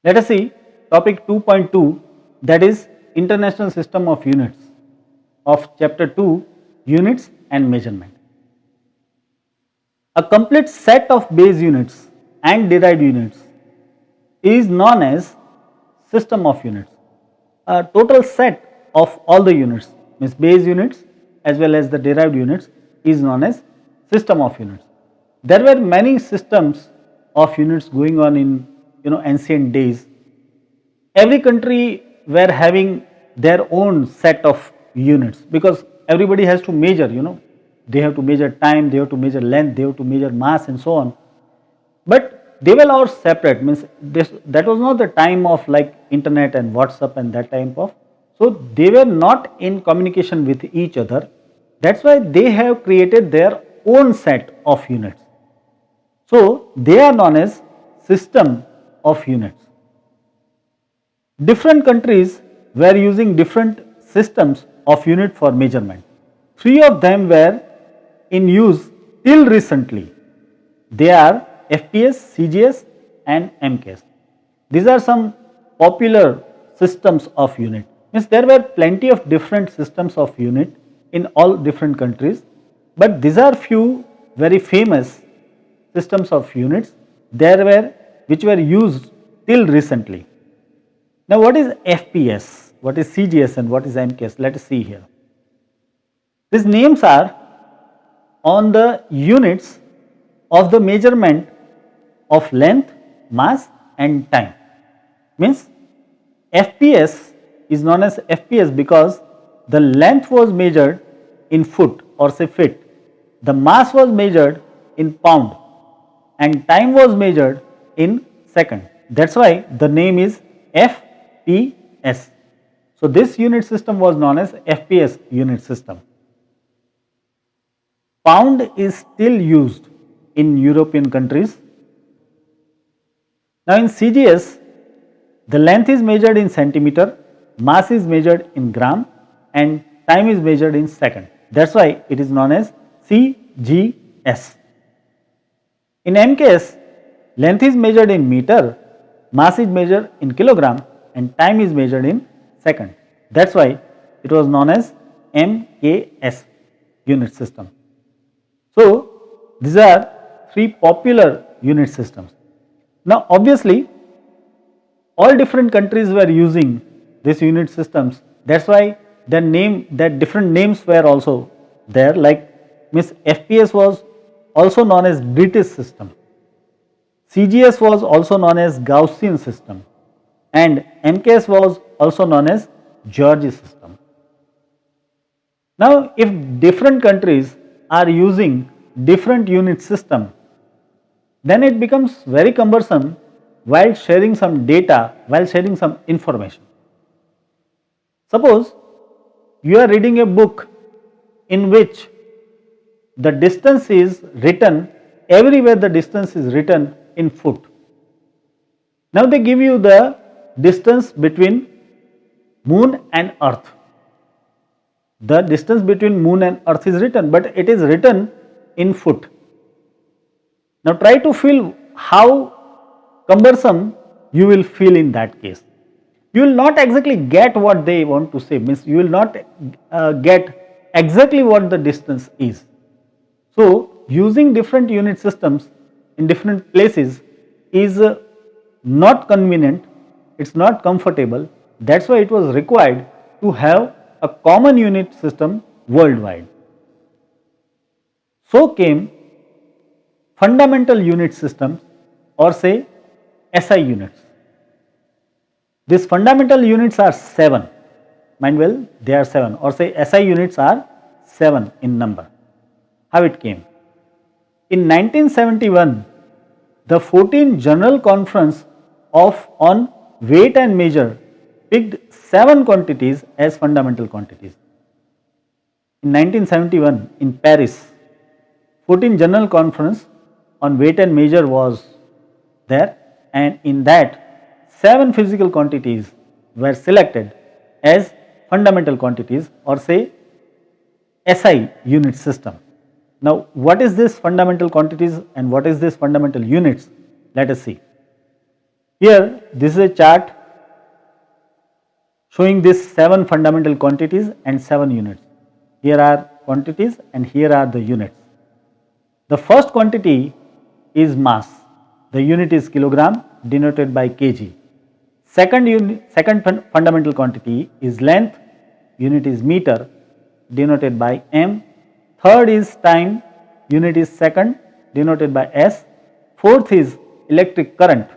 Let us see topic 2.2, that is International System of Units of chapter 2, Units and Measurement. A complete set of base units and derived units is known as system of units. A total set of all the units, means base units as well as the derived units, is known as system of units. There were many systems of units going on in ancient days. Every country were having their own set of units, because everybody has to measure, they have to measure time, they have to measure length, they have to measure mass and so on. But they were all separate, means that was not the time of like internet and WhatsApp and that type of, so they were not in communication with each other. That's why they have created their own set of units. So they are known as system of units. Different countries were using different systems of unit for measurement. Three of them were in use till recently. They are FPS, CGS and MKS. These are some popular systems of unit. Means there were plenty of different systems of unit in all different countries, but these are few very famous systems of units there were which were used till recently. Now what is FPS, what is CGS and what is MKS? Let us see here. These names are on the units of the measurement of length, mass and time. Means FPS is known as FPS because the length was measured in foot or say feet, the mass was measured in pound and time was measured in second. That is why the name is FPS. So this unit system was known as FPS unit system. Pound is still used in European countries. Now in CGS, the length is measured in centimeter, mass is measured in gram and time is measured in second. That is why it is known as CGS. In MKS, length is measured in meter, mass is measured in kilogram and time is measured in second. That is why it was known as MKS unit system. So these are three popular unit systems. Now obviously all different countries were using these unit systems. That is why that different names were also there, like Miss FPS was also known as British system, CGS was also known as Gaussian system and MKS was also known as George system. Now if different countries are using different unit system, then it becomes very cumbersome while sharing some data, while sharing some information. Suppose you are reading a book in which the distance is written, everywhere the distance is written in foot. Now they give you the distance between moon and earth. The distance between moon and earth is written, but it is written in foot. Now try to feel how cumbersome you will feel in that case. You will not exactly get what they want to say, means you will not get exactly what the distance is. So using different unit systems in different places is not convenient, it is not comfortable. That is why it was required to have a common unit system worldwide. So came fundamental unit systems or say SI units. These fundamental units are 7, mind well, they are 7, or say SI units are 7 in number. How it came? In 1971, the 14th General Conference on Weight and Measure picked 7 quantities as fundamental quantities. In 1971 in Paris, 14th General Conference on Weight and Measure was there, and in that 7 physical quantities were selected as fundamental quantities or say SI unit system. Now what is this fundamental quantities and what is this fundamental units? Let us see. Here this is a chart showing these 7 fundamental quantities and 7 units. Here are quantities and here are the units. The first quantity is mass. The unit is kilogram denoted by kg. Second fundamental quantity is length. Unit is meter denoted by m. Third is time. Unit is second denoted by s. Fourth is electric current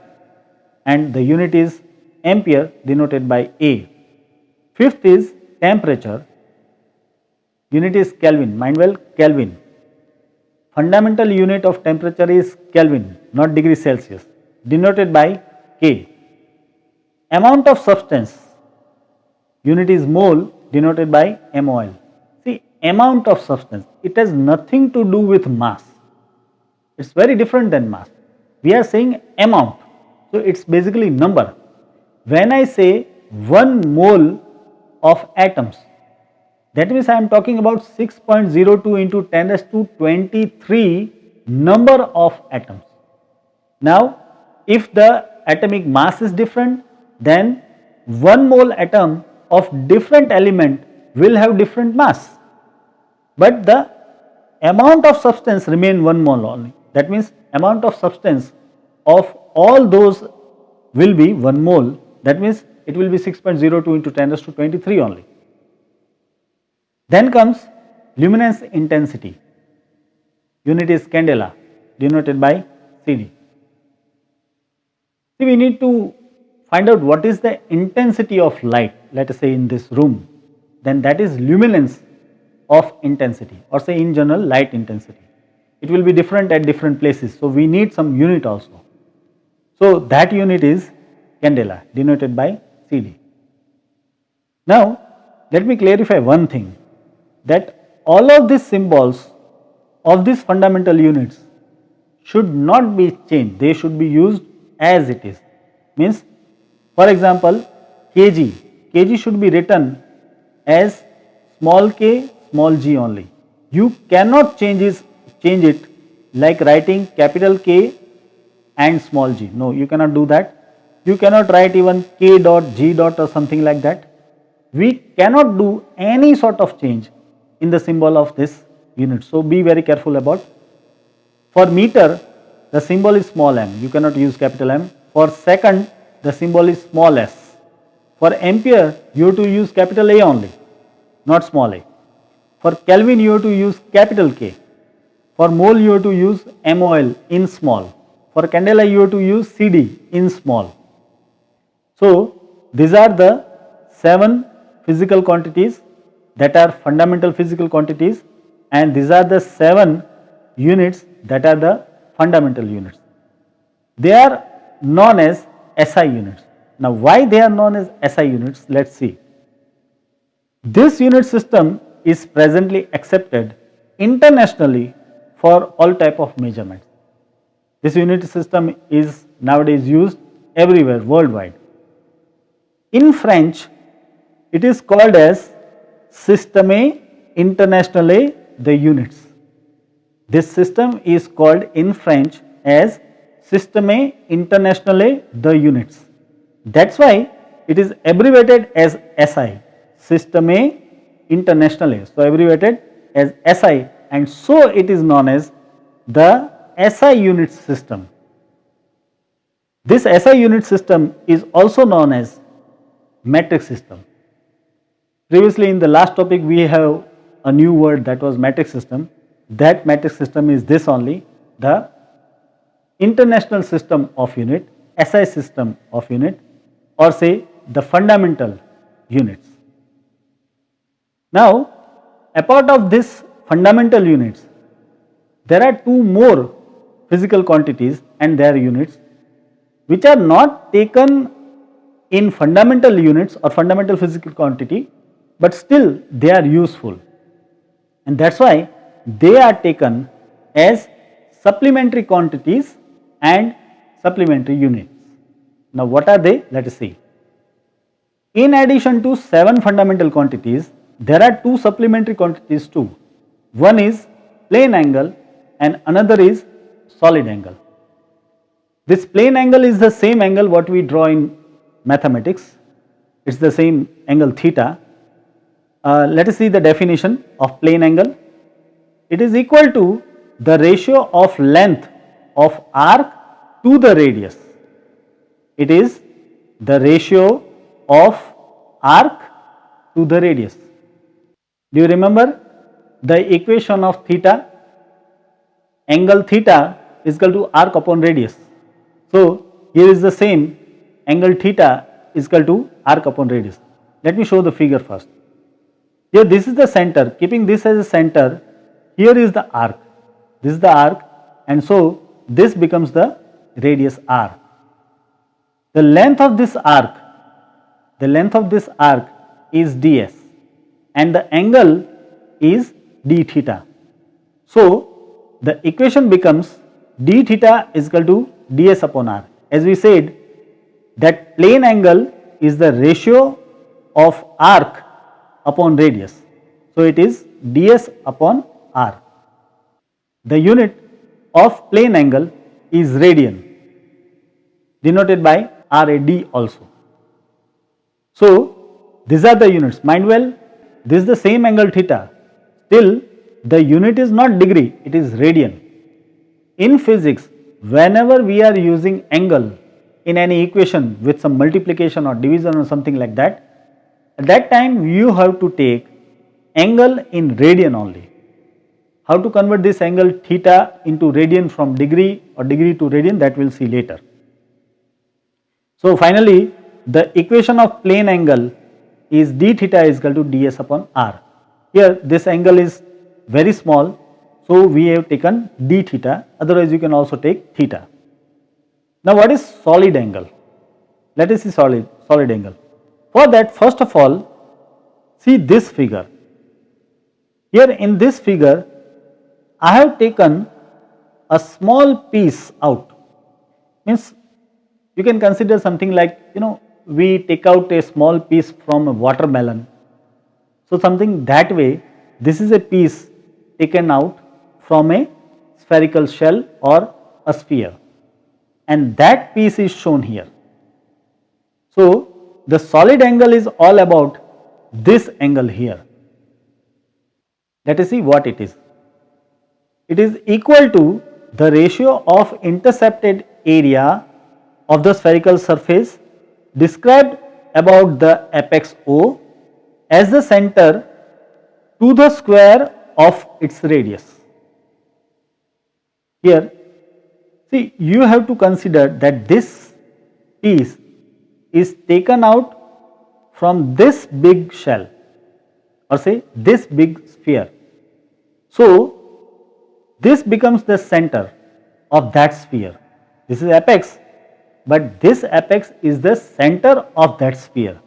and the unit is ampere denoted by A. Fifth is temperature. Unit is Kelvin. Mind well, Kelvin. Fundamental unit of temperature is Kelvin, not degree Celsius, denoted by K. Amount of substance. Unit is mole denoted by MOL. See, amount of substance. It has nothing to do with mass. It is very different than mass. We are saying amount. So, it is basically number. When I say 1 mole of atoms, that means I am talking about 6.02 into 10 raised to 23 number of atoms. Now, if the atomic mass is different, then 1 mole atom of different element will have different mass. But the amount of substance remain 1 mole only. That means amount of substance of all those will be 1 mole. That means it will be 6.02 into 10 raised to 23 only. Then comes luminance intensity. Unit is candela denoted by CD. See, we need to find out what is the intensity of light, let us say in this room. Then that is luminance of intensity, or say in general light intensity. It will be different at different places. So, we need some unit also. So, that unit is candela denoted by CD. Now, let me clarify one thing, that all of these symbols of these fundamental units should not be changed. They should be used as it is. Means, for example, kg. Kg should be written as small k, small g only. You cannot change it like writing capital K and small g. No, you cannot do that. You cannot write even k dot, g dot or something like that. We cannot do any sort of change in the symbol of this unit. So, be very careful about. For meter, the symbol is small m. You cannot use capital M. For second, the symbol is small s. For ampere, you have to use capital A only, not small a. For Kelvin, you have to use capital K. For mole, you have to use MOL in small. For candela, you have to use CD in small. So, these are the 7 physical quantities that are fundamental physical quantities, and these are the 7 units that are the fundamental units. They are known as SI units. Now, why they are known as SI units? Let us see. This unit system is presently accepted internationally for all type of measurements. This unit system is nowadays used everywhere worldwide. In French, it is called as Système International de Units. This system is called in French as Système International de Units. That is why it is abbreviated as SI, Système International. So, abbreviated as SI, and so it is known as the SI unit system. This SI unit system is also known as metric system. Previously in the last topic we have a new word, that was metric system. That metric system is this only, the international system of unit, SI system of unit, or say the fundamental units. Now, apart of this fundamental units, there are 2 more physical quantities and their units which are not taken in fundamental units or fundamental physical quantity, but still they are useful, and that is why they are taken as supplementary quantities and supplementary units. Now, what are they? Let us see. In addition to 7 fundamental quantities, there are 2 supplementary quantities too. One is plane angle and another is solid angle. This plane angle is the same angle what we draw in mathematics. It is the same angle theta. Let us see the definition of plane angle. It is equal to the ratio of length of arc to the radius. It is the ratio of arc to the radius. Do you remember the equation of theta? Angle theta is equal to arc upon radius. So, here is the same angle theta is equal to arc upon radius. Let me show the figure first. Here this is the center, keeping this as a center, here is the arc, this is the arc, and so this becomes the radius r. The length of this arc is ds and the angle is d theta. So, the equation becomes d theta is equal to ds upon r. As we said that plane angle is the ratio of arc upon radius. So, it is ds upon r. The unit of plane angle is radian, denoted by RAD also. So, these are the units. Mind well, this is the same angle theta. Still, the unit is not degree, it is radian. In physics, whenever we are using angle in any equation with some multiplication or division or something like that, at that time you have to take angle in radian only. How to convert this angle theta into radian from degree or degree to radian, that we will see later. So, finally, the equation of plane angle is d theta is equal to ds upon r. Here this angle is very small, so we have taken d theta, otherwise you can also take theta. Now, what is solid angle? Let us see solid angle. For that, first of all, see this figure. Here in this figure, I have taken a small piece out. Means you can consider something like, we take out a small piece from a watermelon. So, something that way, this is a piece taken out from a spherical shell or a sphere, and that piece is shown here. So, the solid angle is all about this angle here. Let us see what it is. It is equal to the ratio of intercepted area of the spherical surface described about the apex O as the center to the square of its radius. Here, see, you have to consider that this piece is taken out from this big shell or say this big sphere. So, this becomes the center of that sphere. This is apex, but this apex is the center of that sphere,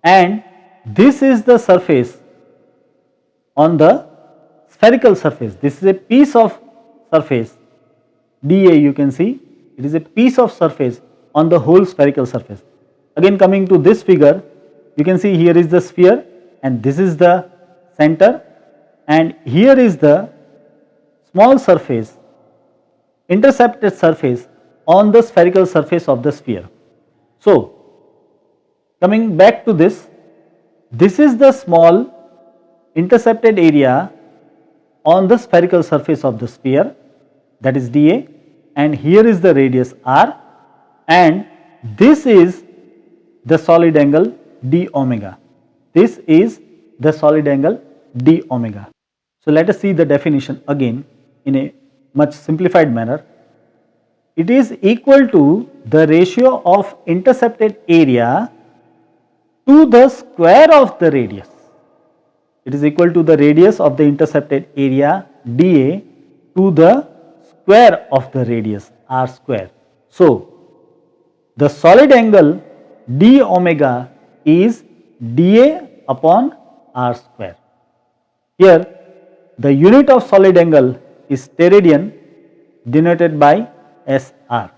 and this is the surface on the spherical surface. This is a piece of surface dA, you can see it is a piece of surface on the whole spherical surface. Again, coming to this figure, you can see here is the sphere and this is the center, and here is the small surface, intercepted surface on the spherical surface of the sphere. So, coming back to this is the small intercepted area on the spherical surface of the sphere, that is dA, and here is the radius r, and this is the solid angle d omega. This is the solid angle d omega. So, let us see the definition again in a much simplified manner. It is equal to the ratio of intercepted area to the square of the radius. It is equal to the radius of the intercepted area dA to the square of the radius r square. So, the solid angle d omega is dA upon r square. Here the unit of solid angle is steradian, denoted by SR.